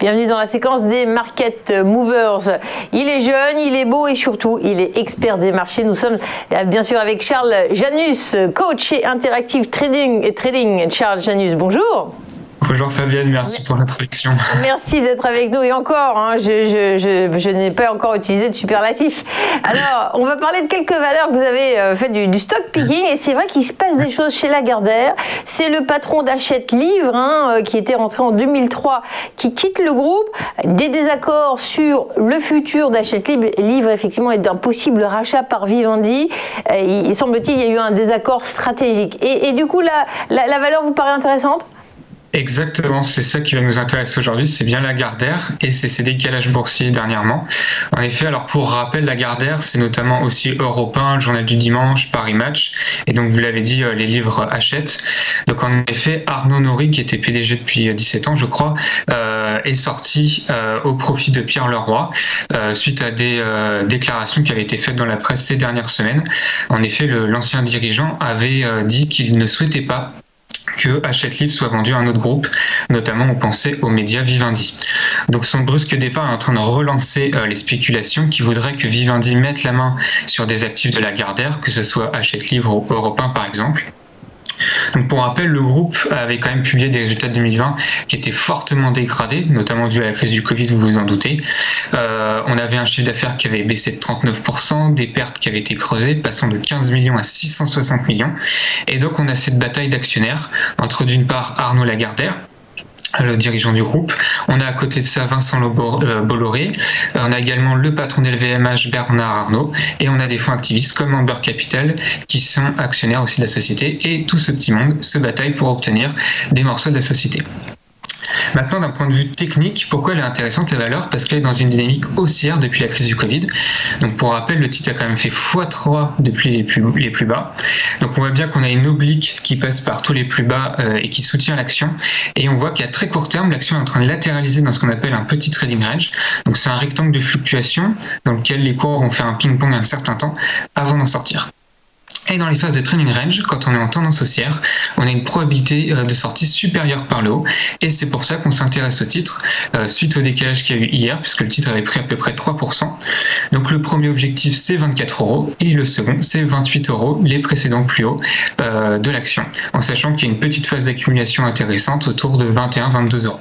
Bienvenue dans la séquence des Market Movers. Il est jeune, il est beau et surtout, il est expert des marchés. Nous sommes bien sûr avec Charles Janus, coach chez Interactive Trading. Charles Janus, bonjour. Bonjour Fabienne, merci pour l'introduction. Merci d'être avec nous et encore, je n'ai pas encore utilisé de superlatif. Alors, on va parler de quelques valeurs que vous avez fait du stock picking et c'est vrai qu'il se passe des choses chez Lagardère. C'est le patron d'Hachette Livre qui était rentré en 2003 qui quitte le groupe. Des désaccords sur le futur d'Hachette Livre effectivement et d'un possible rachat par Vivendi. Il semble-t-il qu'il y a eu un désaccord stratégique. Et du coup, la valeur vous paraît intéressante ? Exactement, c'est ça qui va nous intéresser aujourd'hui, c'est bien Lagardère et c'est ses décalages boursiers dernièrement. En effet, alors pour rappel, Lagardère, c'est notamment aussi Europe 1, le Journal du Dimanche, Paris Match, et donc vous l'avez dit, les livres Hachette. Donc en effet, Arnaud Nory, qui était PDG depuis 17 ans, je crois, est sorti au profit de Pierre Leroy, suite à des déclarations qui avaient été faites dans la presse ces dernières semaines. En effet, l'ancien dirigeant avait dit qu'il ne souhaitait pas que Hachette Livre soit vendu à un autre groupe, notamment on pensait aux médias Vivendi. Donc son brusque départ est en train de relancer les spéculations qui voudraient que Vivendi mette la main sur des actifs de Lagardère, que ce soit Hachette Livre ou Europe 1 par exemple. Donc pour rappel, le groupe avait quand même publié des résultats de 2020 qui étaient fortement dégradés, notamment dû à la crise du Covid, vous vous en doutez. On avait un chiffre d'affaires qui avait baissé de 39%, des pertes qui avaient été creusées, passant de 15 millions à 660 millions. Et donc on a cette bataille d'actionnaires entre d'une part Arnaud Lagardère, le dirigeant du groupe. On a à côté de ça Vincent Bolloré. On a également le patron d'LVMH, Bernard Arnault. Et on a des fonds activistes comme Amber Capital qui sont actionnaires aussi de la société. Et tout ce petit monde se bataille pour obtenir des morceaux de la société. Maintenant, d'un point de vue technique, pourquoi elle est intéressante la valeur ? Parce qu'elle est dans une dynamique haussière depuis la crise du Covid. Donc pour rappel, le titre a quand même fait x3 depuis les plus bas. Donc on voit bien qu'on a une oblique qui passe par tous les plus bas et qui soutient l'action. Et on voit qu'à très court terme, l'action est en train de latéraliser dans ce qu'on appelle un petit trading range. Donc c'est un rectangle de fluctuation dans lequel les cours vont faire un ping-pong un certain temps avant d'en sortir. Et dans les phases de trading range, quand on est en tendance haussière, on a une probabilité de sortie supérieure par le haut. Et c'est pour ça qu'on s'intéresse au titre, suite au décalage qu'il y a eu hier, puisque le titre avait pris à peu près 3%. Donc le premier objectif, c'est 24 € et le second, c'est 28 €, les précédents plus hauts de l'action. En sachant qu'il y a une petite phase d'accumulation intéressante autour de 21-22 €.